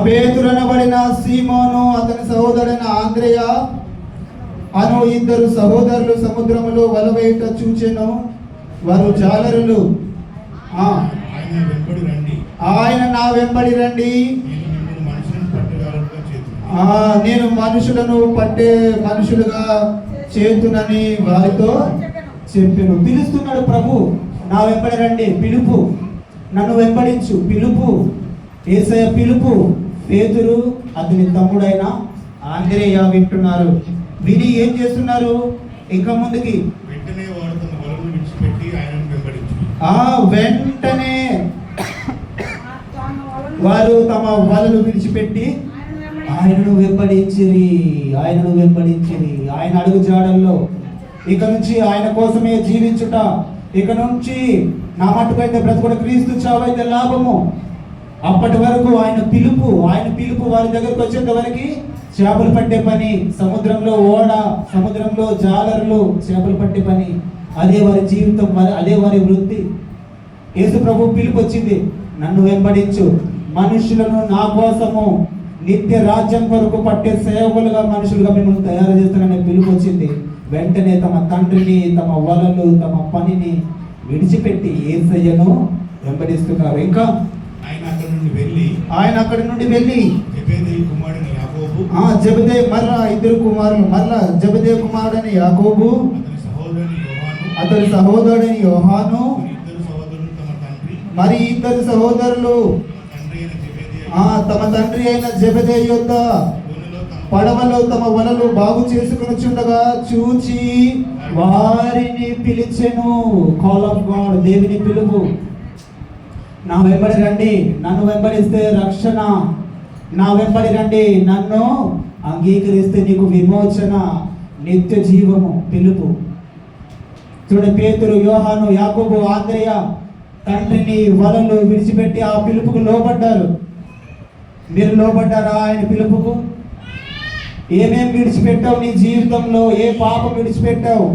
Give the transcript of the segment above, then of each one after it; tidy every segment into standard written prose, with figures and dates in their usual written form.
పేతురనబడిన సీమోను అతని సహోదరుడైన ఆంద్రేయ అను ఇద్దరు సహోదరులు సముద్రములో వలవేయుట చూచెను. వారు జాలరులు. ఆయన నా వెంబడి రండి, నేను మనుషులుగా చేతునని వారితో చెప్పాను. పిలుస్తున్నాడు ప్రభు, నా వెంబడి రండి, పిలుపు, నన్ను వెంబడించు, పిలుపు, యేసయ్య పిలుపు. పేతురు అతని తమ్ముడైన ఆంద్రేయ వింటున్నారు. విని ఏం చేస్తున్నారు? ఇంకా ముందుకి వెంటనే వారు తమ వలలు విడిచిపెట్టి ఆయనను వెంబడించిరి. ఆయన అడుగు జాడల్లో ఇక నుంచి ఆయన కోసమే జీవించుట, ఇక నుంచి నా మట్టుకైతే బ్రతుకుడు, క్రీస్తు చావైతే లాభము. అప్పటి వరకు ఆయన పిలుపు వారి దగ్గరకు వచ్చేంత వరకు చేపలు పట్టే పని, సముద్రంలో ఓడ, సముద్రంలో జాలర్లు, చేపలు పట్టే పని, అదే వారి జీవితం, అదే వారి వృత్తి. యేసు ప్రభు పిలుపు వచ్చింది, నన్ను వెంబడించు, మనుషులను నా కోసము నిత్య రాజ్యం కొరకు పట్టే సేవకులుగా, మనుషులుగా మిమ్మల్ని తయారు చేస్తాననే పిలుపు వచ్చింది. వెంటనే తమ తండ్రిని, తమ వలలు, తమ పనిని విడిచిపెట్టి యేసయ్యను వెంబడిస్తున్నారు. ఇంకా ఆయన అక్కడి నుండి వెళ్ళి జెబెదయి మరలా ఇద్దరు కుమారులు, మరలా జెబెదయి కుమారుడని యాకోబు, అతని సహోదరుడని యోహాను, మరి ఇద్దరు సహోదరులు తమ తండ్రి అయిన జెబెదయి యొద్ద పడవలో తమ వలలు బాగు చేసుకొనుచుండగా చూచి వారిని పిలిచెను. కాల్ ఆఫ్ గాడ్, దేవుని పిలుపు. నా వెంబడి రండి, నన్ను వెంబడిస్తే రక్షణ. నా వెంబడి రండి, నన్ను అంగీకరిస్తే నీకు విమోచన, నిత్య జీవము. పిలుపు చూడండి, పేతురు, యోహాను, యాకోబు, ఆంద్రేయ తండ్రిని, వలలు విడిచిపెట్టి ఆ పిలుపుకు లోబడ్డారు. మీరు లోబడ్డారా ఆయన పిలుపుకు? ఏమేం విడిచిపెట్టావు నీ జీవితంలో? ఏ పాపం విడిచిపెట్టావు?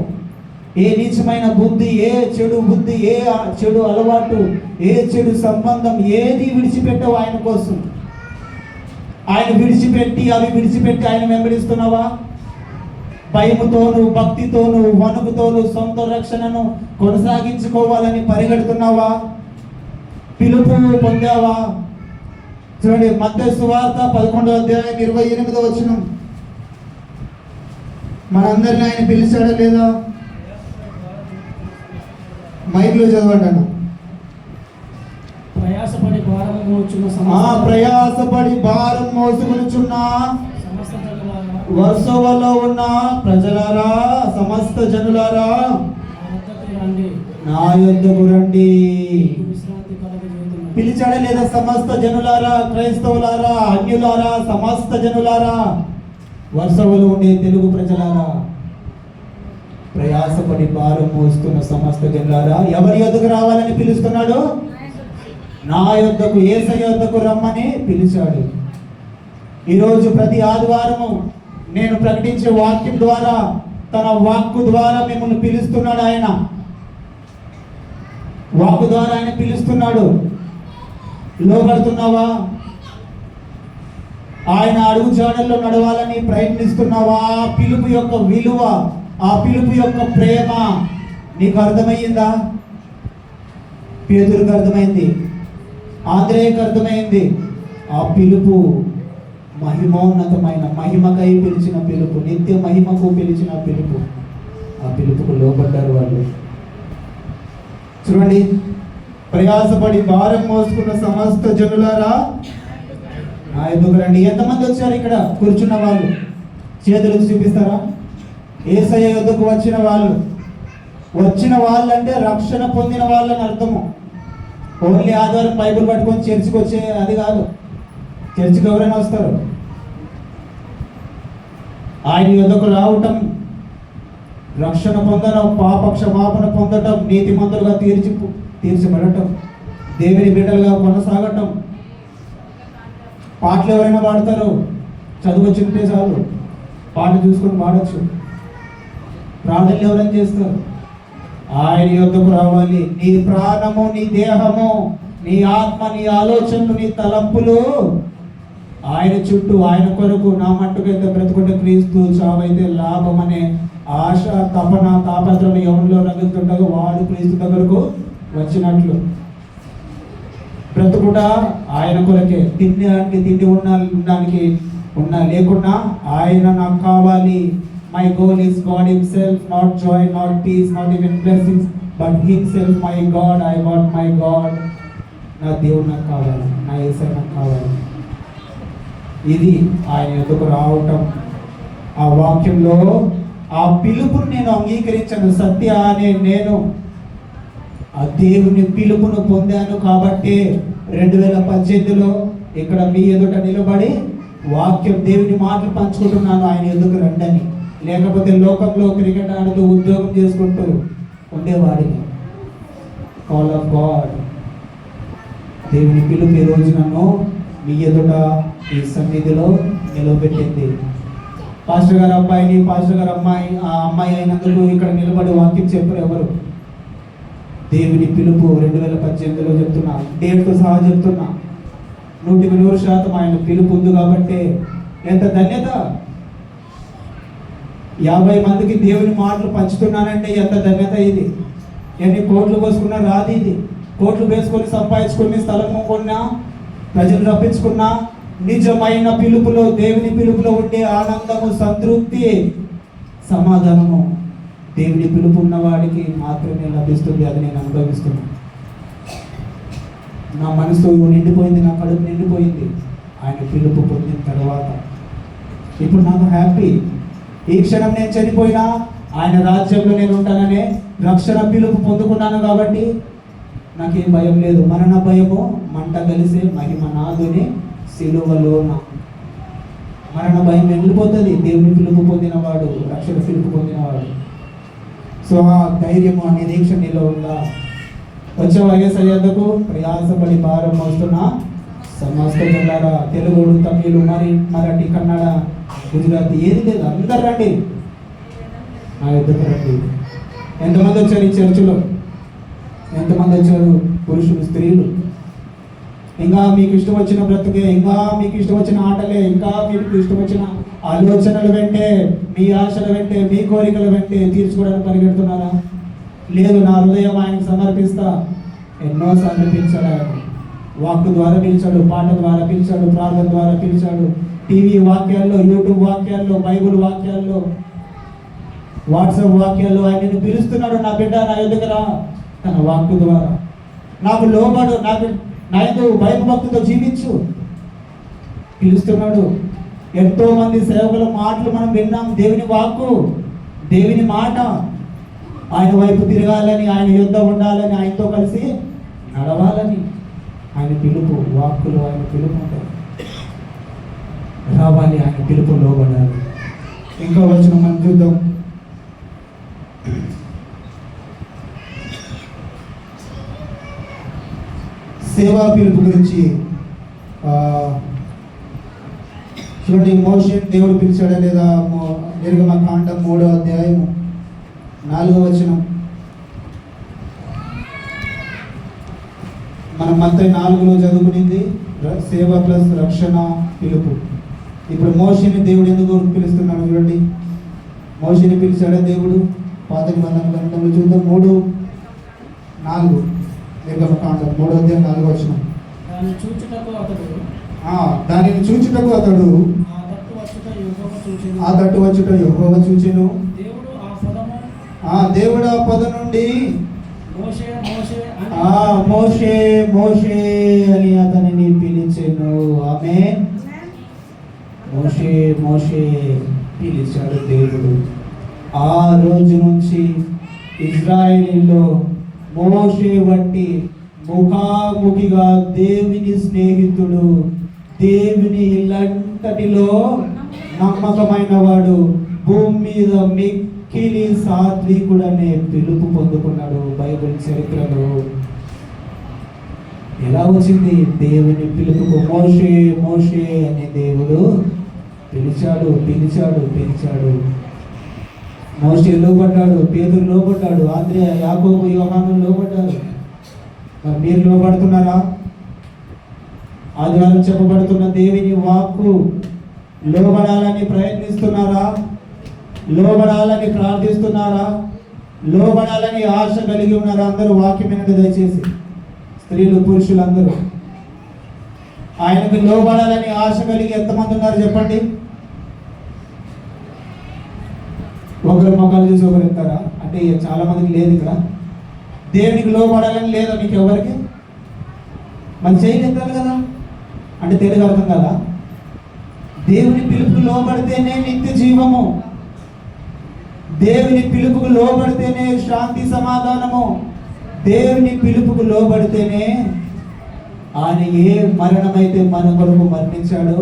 ఏ నీచమైన బుద్ధి, ఏ చెడు బుద్ధి, ఏ చెడు అలవాటు, ఏ చెడు సంబంధం, ఏది విడిచిపెట్టావు ఆయన కోసం? ఆయన విడిచిపెట్టి ఆయన వెంబడిస్తున్నావా? భయముతోను, భక్తితోను, వణుకుతోను సొంత రక్షణను కొనసాగించుకోవాలని పరిగెడుతున్నావా? పిలుపు పొందావా? చూడండి, మత్తయి సువార్త 11వ అధ్యాయం 28వ వచనం. మనందరిని ఆయన పిలిచాడా లేదా? మైక్లో చదవండి అన్న. ప్రయాసపడి భారం మోసుకొనుచున్న వర్షవలో ఉన్న ప్రజలారా, సమస్త జనులారా, నా యొద్దకు రండి. పిలిచాడా లేదా? సమస్త జనులారా, క్రైస్తవులారా, అన్యులారా, సమస్త జనులారా, వర్షవలో ఉండే తెలుగు ప్రజలారా, ప్రయాసపడి భారం మోస్తున్న సమస్త జనులారా, ఎవరి యొద్దకు రావాలని పిలుస్తున్నాడు? నా యొద్దకు, యేసయ్య యొద్దకు రమ్మని పిలిచాడు. ఈరోజు ప్రతి ఆదివారము నేను ప్రకటించే వాక్యం ద్వారా, తన వాక్కు ద్వారా మిమ్మల్ని పిలుస్తున్నాడు. ఆయన వాక్కు ద్వారా ఆయన పిలుస్తున్నాడు. లోబడుతున్నావా? ఆయన అడుగు జాడల్లో నడవాలని ప్రయత్నిస్తున్నావా? ఆ పిలుపు యొక్క విలువ, ఆ పిలుపు యొక్క ప్రేమ నీకు అర్థమయ్యిందా? పేతురుకు అర్థమైంది, ఆంద్రేయకు అర్థమైంది. ఆ పిలుపు మహిమోన్నతమైన, మహిమకై పిలిచిన పిలుపు, నిత్య మహిమకు పిలిచిన పిలుపు. ఆ పిలుపుకు లోబడ్డారు వాళ్ళు. చూడండి, ప్రయాసపడి భారం మోసుకున్న సమస్త జనులారా నా ఎదుగు రండి. ఎంతమంది వచ్చారు ఇక్కడ కూర్చున్న వాళ్ళు? చేతులకు చూపిస్తారా? యేసయ్య యొద్దకు వచ్చిన వాళ్ళు అంటే రక్షణ పొందిన వాళ్ళని అర్థము. ఓన్లీ ఆదివారం బైబిల్ పట్టుకొని చర్చికి వచ్చే అది కాదు. చర్చికి ఎవరైనా వస్తారు. ఆయన యొద్దకు రావటం, రక్షణ పొందడం, పాప క్షమాపణ పొందటం, నీతిమంతులుగా తీర్చబడటం, దేవుని బిడ్డలుగా కొనసాగటం. పాటలు ఎవరైనా పాడతారు? చదువు వచ్చింటే చాలు, పాట చూసుకొని పాడచ్చు. ప్రార్థనలు ఎవరైనా చేస్తారు? ఆయన యొద్దకు రావాలి. నీ ప్రాణము, నీ దేహము, నీ ఆత్మ, నీ ఆలోచనలు, నీ తలంపులు ఆయన చుట్టూ ఆయన కొరకు నా మట్టుకైతే బ్రతుకుంటే క్రీస్తు, చావైతే లాభం అనే ఆశ, తపన, తాపత్రం ఎవరిలో రగులుతుండగా వాడు క్రీస్తు దగ్గరకు వచ్చినట్లు. బ్రతుకుట ఆయన కొరకే, తిండి ఉండడానికి లేకున్నా ఆయన నాకు కావాలి. My goal is God himself, not Joy, not piece, not even blessings, but himself. My God, I want my God. నా దేవుడు నాకు కావాలి, నా యేసయ్య నాకు కావాలి. ఇది ఆయన ఎదుకు రావటం. ఆ వాక్యంలో ఆ పిలుపును నేను అంగీకరించాను. సత్య అనే నేను ఆ దేవుని పిలుపును పొందాను కాబట్టి 2018లో ఇక్కడ మీ ఎదుట నిలబడి వాక్యం, దేవుని మాటలు పంచుకుంటున్నాను. ఆయన ఎదుగు రండని. లేకపోతే లోకంలో క్రికెట్ ఆడుతూ ఉద్యోగం చేసుకుంటూ ఉండేవాడిని. కాల్ ఆఫ్ గాడ్, దేవుని పిలుపు ఈ రోజు నన్ను మీ ఎదుట ఈ సన్నిధిలో నిలబెట్టింది. పాస్టర్ గారు అబ్బాయిని, పాస్టర్ గారు ఆ అమ్మాయి అయినందుకు ఇక్కడ నిలబడి వాక్యం చెప్పరు ఎవరు. దేవుని పిలుపు 2018లో చెప్తున్నా, డేట్తో సహా చెప్తున్నా. 100% ఆయన పిలుపు ఉంది కాబట్టి ఎంత ధన్యత. 50 మందికి దేవుని మాటలు పంచుతున్నానంటే ఎంత ధన్యత ఇది. ఎన్ని కోట్లు పోసుకున్నా రాదు ఇది. కోట్లు వేసుకొని సంపాదించుకుని స్థలం కొన్నా, ప్రజలు రప్పించుకున్నా, నిజమైన పిలుపులో, దేవుని పిలుపులో ఉండే ఆనందము, సంతృప్తి, సమాధానము దేవుని పిలుపు ఉన్నవాడికి మాత్రమే లభిస్తుంది. అది నేను అనుభవిస్తున్నాను. నా మనసు నిండిపోయింది, నా కడుపు నిండిపోయింది ఆయన పిలుపు పొందిన తర్వాత. ఇప్పుడు నాకు హ్యాపీ. ఈ క్షణం నేను చనిపోయినా ఆయన రాజ్యంలో నేను ఉంటాననే రక్షణ పిలుపు పొందుకున్నాను కాబట్టి నాకేం భయం లేదు. మరణ భయము మంట కలిసే మహిమ నాదుని సిలువలోన. మరణ భయం వెళ్ళిపోతుంది దేవుని పిలుపు పొందినవాడు, రక్షణ పిలుపు పొందినవాడు. సో ఆ ధైర్యము, ఆ నిరీక్షణ నీలో ఉందా? వచ్చే యేసయ్యకు ప్రయాసపడి భారం మోస్తున్న సమస్త జనులారా, తెలుగు, తమిళ, మరాఠీ, కన్నడ, గుజరాతీ ఏది లేదు, అందరు రండి నా యుద్ధకు రండి. ఎంతమంది వచ్చారు ఈ చర్చిలో? ఎంతమంది వచ్చారు? పురుషులు, స్త్రీలు. ఇంకా మీకు ఇష్టం వచ్చిన బ్రతుకే, ఇంకా మీకు ఇష్టం వచ్చిన ఆటలే, ఇంకా మీకు ఇష్టం వచ్చిన ఆలోచనలు వెంటే, మీ ఆశల వెంటే, మీ కోరికల వెంటే తీర్చుకోవడానికి పరిగెడుతున్నారా? లేదు, నా హృదయం ఆయనకు సమర్పిస్తా. ఎన్నోసార్లు పిలిచాడు ఆయన. వాక్ ద్వారా పిలిచాడు, పాట ద్వారా పిలిచాడు, ప్రార్థన ద్వారా పిలిచాడు, టీవీ వాక్యాల్లో, యూట్యూబ్ వాక్యాల్లో, బైబుల్ వాక్యాల్లో, వాట్సాప్ వాక్యాల్లో ఆయనను పిలుస్తున్నాడు. నా బిడ్డ నా ఎదుగురా, తన వాక్కు ద్వారా నాకు లోబడు, నా ఎదుగు భయభక్తితో జీవించు పిలుస్తున్నాడు. ఎంతో మంది సేవకుల మాటలు మనం విన్నాం. దేవుని వాక్కు, దేవుని మాట, ఆయన వైపు తిరగాలని, ఆయన యుద్ధ ఉండాలని, ఆయనతో కలిసి నడవాలని ఆయన పిలుపు. వాక్కులు ఆయన పిలుపు ఉంటాయి. రావాలి, ఆయన పిలుపు లోబడాలి. ఇంకో వచ్చిన మనం చూద్దాం. సేవా పిలుపు గురించి చూడండి. మోషే దేవుడు పిలిచాడా లేదా? నిర్గమకాండం 3వ అధ్యాయము 4వ వచనం. మనం మత్తయి 4లో చదువుకునింది సేవ ప్లస్ రక్షణ పిలుపు. ఇప్పుడు మోషేని దేవుడు ఎందుకు పిలుస్తున్నాడు చూడండి. మోషేని పిలిచాడా దేవుడు? పాత నిబంధన గ్రంథంలో చూద్దాం. 3:4 నిర్గమకాండం 3వ అధ్యాయం 4వ వచనం. దానిని చూచుటకు అతడు ఆ తట్టు వచ్చుట యెహోవా చూచెను. దేవుడు ఆ పొద నుండి మోషే మోషే అని అతనిని పిలిచెను. ఆమేన్. మోషే మోషే పిలిచాడు దేవుడు. ఆ రోజు నుంచి ఇజ్రాయేలీలో మోషే వంటి ముఖాముఖిగా దేవుని స్నేహితుడు, దేవుని ఇల్లంతటిలో నమ్మకమైన వాడు, భూమి మీద మిక్కిలి సాత్వికుడనే పిలుపు పొందుకున్నాడు. బైబిల్ చరిత్రలో ఎలా వచ్చింది? దేవుని పిలుపుకు మోషే మోషే అనే దేవుడు పిలిచాడు పిలిచాడు పిలిచాడు. మోషే లోబడ్డాడు, పేతురు లోబడ్డాడు, ఆంద్రెయ, యాకోబు, యోహాను లోబడ్డారు. మరి మీరు లోబడుతున్నారా? ఆదివారం చెప్పబడుతున్న దేవుని వాక్కు లోబడాలని ప్రయత్నిస్తున్నారా? లోబడాలని ప్రార్థిస్తున్నారా? లోబడాలని ఆశ కలిగి ఉన్నారా? అందరూ వాక్యం వినండి దయచేసి, స్త్రీలు పురుషులందరూ. ఆయనకు లోబడాలని ఆశ కలిగి ఎంతమంది ఉన్నారు చెప్పండి? ఒకరు మొక్కలు చూసి ఒకరు ఎత్తారా? అంటే చాలా మందికి లేదు ఇక్కడ. దేవునికి లోబడాలని లేదా మీకు ఎవరికి? మన చేయని ఎత్తాలి కదా, అంటే తెలుగు అర్థం కదా. దేవుని పిలుపుకు లోబడితేనే నిత్య జీవము, దేవుని పిలుపుకు లోబడితేనే శాంతి సమాధానము, దేవుని పిలుపుకు లోబడితేనే ఆయన ఏ మరణమైతే మన కొరకు మరణించాడో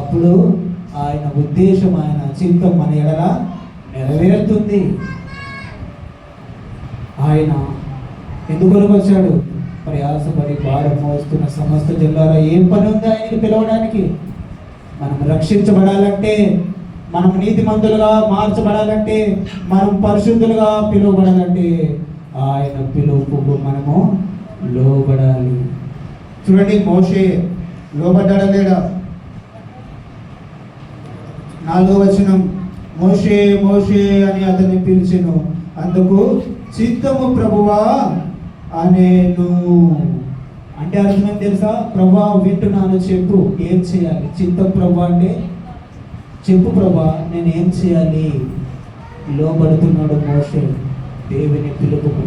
అప్పుడు ఆయన ఉద్దేశం, ఆయన చిత్తం మన ఎడల నెరవేరుతుంది. ఆయన ఎందుకొరకు వచ్చాడు? ప్రయాసపడి భారం మోస్తున్న సమస్త జనులారా, ఏం పని ఉంది ఆయనకి పిలవడానికి? మనం రక్షించబడాలంటే, మనం నీతిమంతులుగా మార్చబడాలంటే, మనం పరిశుద్ధులుగా పిలువబడాలంటే ఆయన పిలుపుకు మనము లోబడాలి. చూడండి, మోషే లోబడ్డాడా లేడా? 4వ వచనం, మోషే మోషే అని అతన్ని పిలిచెను, అందుకు చిత్తము ప్రభువా అనేను. అంటే అర్థం తెలుసా? ప్రభువా వింటున్నాను, చెప్పు ఏం చేయాలి? చిత్తం ప్రభువా అంటే చెప్పు ప్రభువా, నేను ఏం చేయాలి? లోబడుతున్నాడు మోషే దేవుని పిలుపుకు.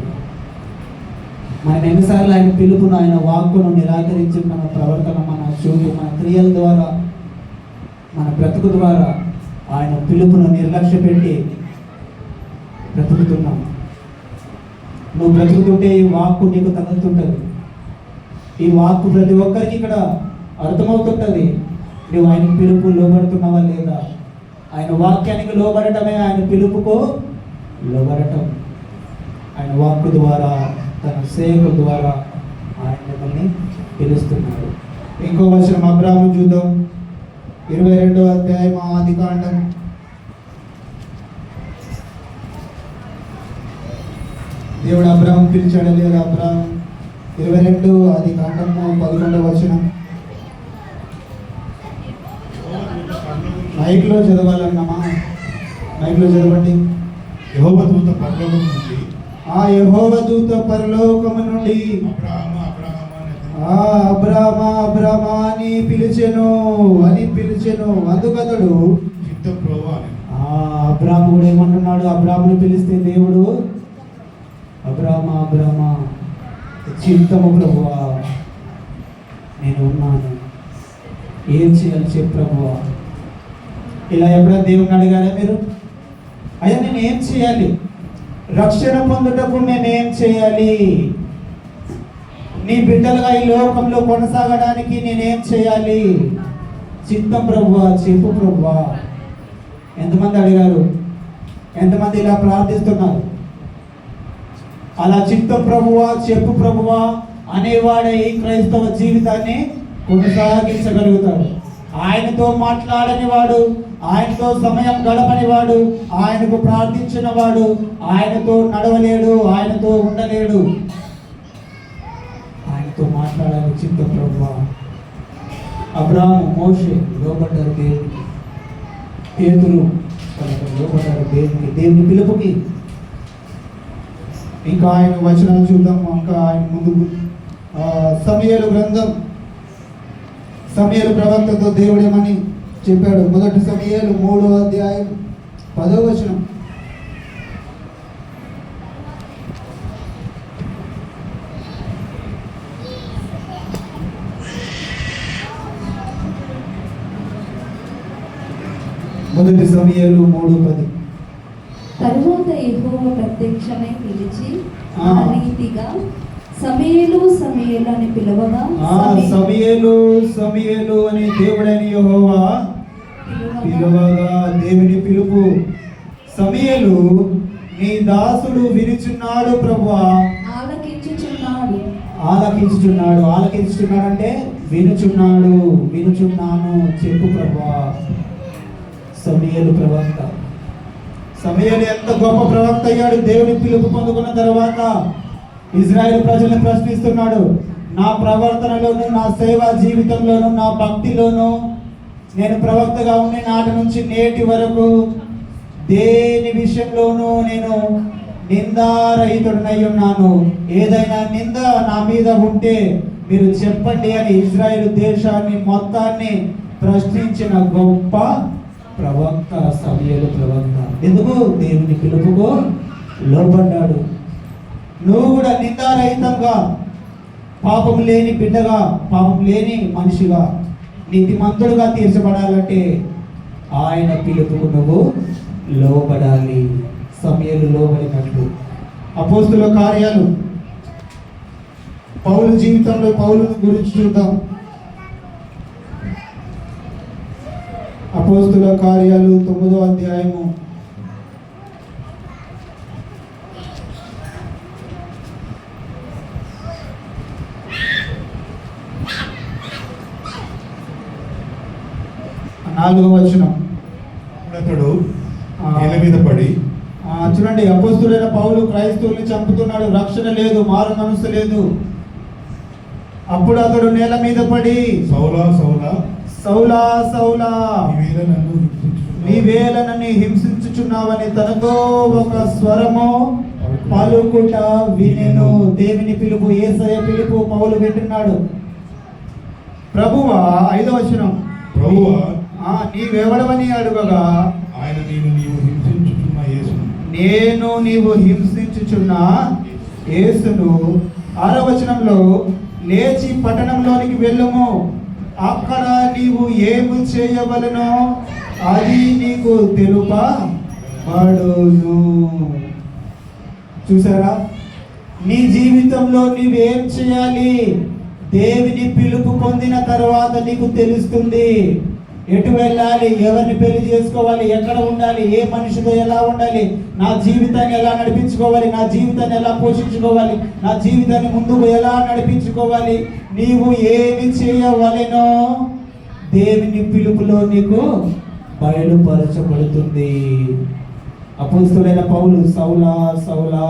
మనం ఎన్నిసార్లు ఆయన పిలుపును, ఆయన వాక్కును నిరాకరించి మన ప్రవర్తన, మన చూపు, మన క్రియల ద్వారా, మన బ్రతుకు ద్వారా ఆయన పిలుపును నిర్లక్ష్య పెట్టి బ్రతుకుతున్నాం. నువ్వు బ్రతుకుతుంటే ఈ వాక్కు నీకు తగులుతుంటుంది. ఈ వాక్కు ప్రతి ఒక్కరికి ఇక్కడ అర్థమవుతుంటుంది. నువ్వు ఆయన పిలుపు లోబడుతున్నావా లేదా? ఆయన వాక్యానికి లోబడటమే ఆయన పిలుపుకు లోబడటం. ఆయన వాక్కు ద్వారా, తన సేవకు ద్వారా ఆయన మిమ్మల్ని పిలుస్తున్నాడు. ఇంకో వచనం అబ్రాహాము చూద్దాం, 22వ అధ్యాయం ఆదికాండం. దేవుడు అబ్రాహాము పిలిచాడు లేదా? అబ్రాహాము 22 ఆదికాండము 11వ వచనం. మైక్లో చదవాలన్నామా? మైక్లో చదవండి. యెహోవా దూత పరలోకము నుండి, యెహోవా దూత పరలోకము నుండి అబ్రామా అబ్రామా అని పిలిచెను అందుకతడు చిత్తం ప్రభువా అని. అబ్రాము కూడా ఏమంటున్నాడు? అబ్రామును పిలిస్తే దేవుడు అబ్రామా అబ్రామా చిత్తము ప్రభువా, నేను ఉన్నాను, ఏం చేయాలి చెప్పు ప్రభువా. ఇలా ఎప్పుడైనా దేవుని అడిగారా మీరు? అయ్యా నేను ఏం చేయాలి? రక్షణ పొందుటకు నేనేం చేయాలి? నీ బిడ్డలుగా ఈ లోకంలో కొనసాగడానికి నేనేం చేయాలి? చిత్తం ప్రభువా, చెప్పు ప్రభువా. ఎంతమంది అడిగారు? ఎంతమంది ఇలా ప్రార్థిస్తున్నారు? అలా చిత్తం ప్రభువా, చెప్పు ప్రభువా అనేవాడే ఈ క్రైస్తవ జీవితాన్ని కొనసాగించగలుగుతాడు. ఆయనతో మాట్లాడని వాడు, ఆయనతో సమయం గడపని వాడు, ఆయనకు ప్రార్థించిన వాడు ఆయనతో నడవలేడు, ఆయనతో ఉండలేడు. ఆయనతో మాట్లాడాలి చిత్తం ప్రభువా. అబ్రాము, మోషే లోబడ్డారు దేవునికి, పేతురు లోబడ్డారు దేవునికి, దేవుని పిలుపుకి. ఇంకా ఆయన వచనాలు చూద్దాం. ఇంకా ఆయన ముందుకు సమూయేలు గ్రంథం, సమూయేలు ప్రవక్తతో దేవుడు ఏమని చెప్పాడు? 1 సమూయేలు 3వ అధ్యాయం 10వ వచనం. మొదటి సమూయేలు 3:10. తరువాత యెహోవా ప్రత్యక్షమై పిలిచి ఆ రీతిగా సమూయేలు సమూయేలు అని పిలవగా, సమూయేలు సమూయేలు అని దేవుడైన యెహోవా పిలవగా, దేవుని పిలుపు. సమూయేలు నీ దాసుడు వినుచున్నాడు ప్రభువా, ఆలకించుచున్నాడు. ఆలకించుచున్నాడు అంటే వినుచున్నాను చెప్పు ప్రభువా. సమూయేలు ప్రవక్త. సమూయేలు ఎంత గొప్ప ప్రవక్త అయ్యాడు! దేవుని పిలుపు పొందుకున్న తర్వాత ఇజ్రాయేల్ ప్రజల్ని ప్రశ్నిస్తున్నాడు, నా ప్రవర్తనలోను, నా సేవా జీవితంలోను, నా భక్తిలోను నేను ప్రవక్తగా ఉండే నాటి నుంచి నేటి వరకు దేని విషయంలోనూ నేను నిందారహితుడనై ఉన్నాను. ఏదైనా నింద నా మీద ఉంటే మీరు చెప్పండి అని ఇజ్రాయేల్ దేశాన్ని మొత్తాన్ని ప్రశ్నించిన గొప్ప ప్రవక్త సమూయేలు ప్రవక్త. ఎందుకు? దేవుని పిలుపుకు లోబడ్డాడు. నువ్వు కూడా నిందారహితంగా, పాపం లేని బిడ్డగా, పాపం లేని మనిషిగా, నీతిమంతుడుగా తీర్చబడాలంటే ఆయన పిలుపుకు నువ్వు లోబడాలి. సమూయేలు లోబడినట్లు. అపోస్తుల కార్యాలు పౌలు జీవితంలో పౌలు గురించి చూద్దాం. అపోస్తుల కార్యాలు 9వ అధ్యాయము 4వ వచనం. అతడు నేల మీద పడి చూడండి, అపోస్తులైన పౌలు క్రైస్తవుల్ని చంపుతున్నాడు. రక్షణ లేదు, మారు మనసు లేదు. అప్పుడు అతడు నేల మీద పడి, సౌలా సౌలా సౌలా సౌలా నీవేళ నన్ను హింసించుచున్నావని తనతో ఒక స్వరము పలుకుట వినెను. దేవుని పిలుపు, యేసయ్య పిలుపు పౌలు వింటున్నాడు. ప్రభువా, 5వ వచనం, ప్రభువా నీవెవడవని అడుగగా ఆయన నీవు హింసించుచున్న యేసును నీవు హింసించుచున్న యేసును. 6వ వచనంలో, లేచి పట్టణంలోనికి వెళ్ళుము, అక్కడ నీవు ఏమి చేయవలెనో అది నీకు తెలుపబడును. చూసారా? నీ జీవితంలో నీవేం చేయాలి? దేవుని పిలుపు పొందిన తర్వాత నీకు తెలుస్తుంది. ఎటు వెళ్ళాలి, ఎవరిని పెళ్లి చేసుకోవాలి, ఎక్కడ ఉండాలి, ఏ మనిషితో ఎలా ఉండాలి, నా జీవితాన్ని ఎలా నడిపించుకోవాలి, నా జీవితాన్ని ఎలా పోషించుకోవాలి, నా జీవితాన్ని ముందుకు ఎలా నడిపించుకోవాలి, నీవు ఏమి చేయవలెనో దేవుని పిలుపులో నీకు బయలుపరచబడుతుంది. అపోస్తలుడైన పౌలు, సౌలా సౌలా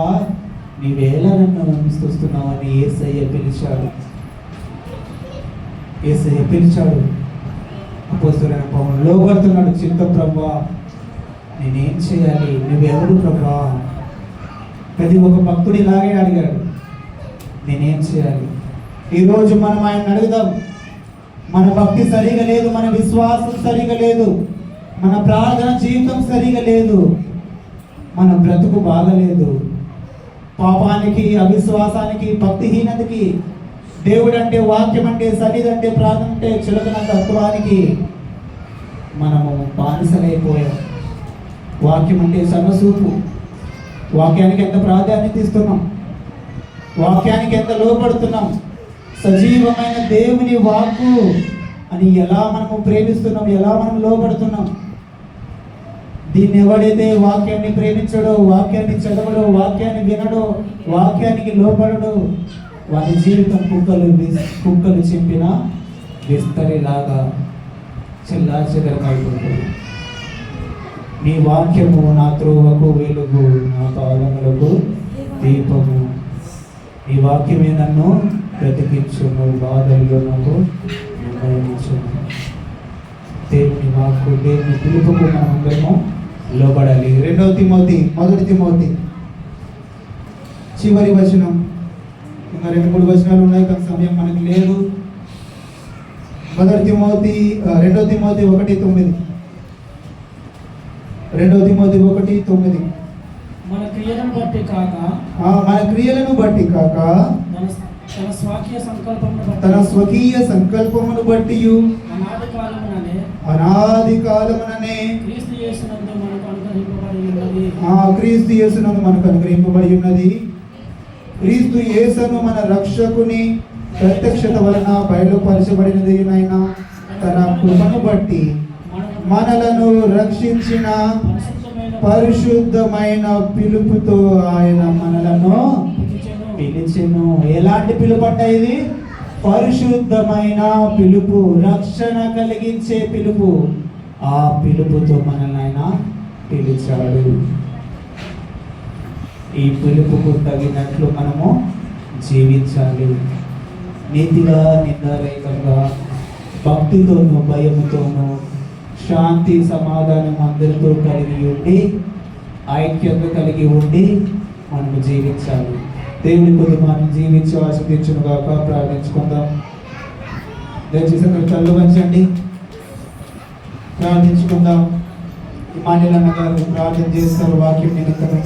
నీవేలా నన్ను హింసిస్తున్నావని యేసయ్య పిలిచాడు. యేసయ్య పిలిచాడు. అపోస్తలుడైన పౌలు లోబడుతున్నాడు. చిత్త ప్రభువా, నేనేం చేయాలి? నువ్వెవరు ప్రభువా? ప్రతి ఒక్క భక్తుడు ఇలాగే అడిగాడు, నేనేం చేయాలి? ఈరోజు మనం ఆయన అడుగుదాం. మన భక్తి సరిగా లేదు, మన విశ్వాసం సరిగా లేదు, మన ప్రార్థన జీవితం సరిగా లేదు, మన బ్రతుకు బాగలేదు. పాపానికి, అవిశ్వాసానికి, భక్తిహీనతకి, దేవుడు అంటే, వాక్యం అంటే, సన్నిధి అంటే, ప్రార్థన అంటే చులకన తత్వానికి మనము బానిసలైపోయాం. వాక్యం అంటే సన్నసూపు. వాక్యానికి ఎంత ప్రాధాన్యత ఇస్తున్నాం, వాక్యానికి ఎంత లోపడుతున్నాం, సజీవమైన దేవుని వాక్కు అని ఎలా మనము ప్రేమిస్తున్నాం, ఎలా మనం లోపడుతున్నాం. దీన్ని ఎవడైతే వాక్యాన్ని ప్రేమించడో, వాక్యాన్ని చదవడో, వాక్యాన్ని వినడో, వాక్యానికి లోపడడో, వారి జీవితం కుక్కలు చింపిన విస్తరిలాగా చెల్లాచెదరమైపోతుంది. నీ వాక్యము నా త్రోవకు వెలుగు, నా పాదములకు దీపము. నీ వాక్యమే నన్ను బ్రతికించును, బాధల్లో నాకు నిర్ణయించును. దేవుని వాక్కు, దేవుని పిలుపుకు మనమందరము లోబడాలి. 2 తిమోతి, 1 తిమోతి చివరి వచనం. ఇంకా 2-3 వచనాలు ఉన్నాయి, కానీ సమయం మనకి లేదు. 2 తిమోతి 1:9. 2 తిమోతి 1:9. మన క్రియలను బట్టి కాక తన స్వకీయ సంకల్పమును బట్టి అనాది కాలముననే క్రీస్తు యేసునందు మనకు అనుగ్రహింపబడి ఉన్నది. క్రీస్తు యేసును మన రక్షకుని ప్రత్యక్షత వలన బయలుపరచబడినది. అయినా తన కృపను బట్టి మనలను రక్షించిన పరిశుద్ధమైన పిలుపుతో ఆయన మనలను పిలిచెను. ఎలాంటి పిలుపు అంటే ఇది? పరిశుద్ధమైన పిలుపు, రక్షణ కలిగించే పిలుపు. ఆ పిలుపుతో మనల్ని ఆయన పిలిచాడు. ఈ పిలుపుకు తగినట్లు మనము జీవించాలి. నీతిగా నిందారహితంగా భక్తితోనూ భయముతోనూ శాంతి సమాధానం అందరితో కలిగి ఉండి ఐక్యత కలిగి ఉండి మనము జీవించాలి. దేవుని కొద్ది మనం జీవించి ఆశీర్వదించును గాక. ప్రార్థించుకుందాం. దయచేసి అక్కడ కళ్ళు వంచండి, ప్రార్థించుకుందాం. ఇమానుయేల్ అన్న గారు ప్రార్థన చేస్తారు వాక్యం నిమిత్తమై.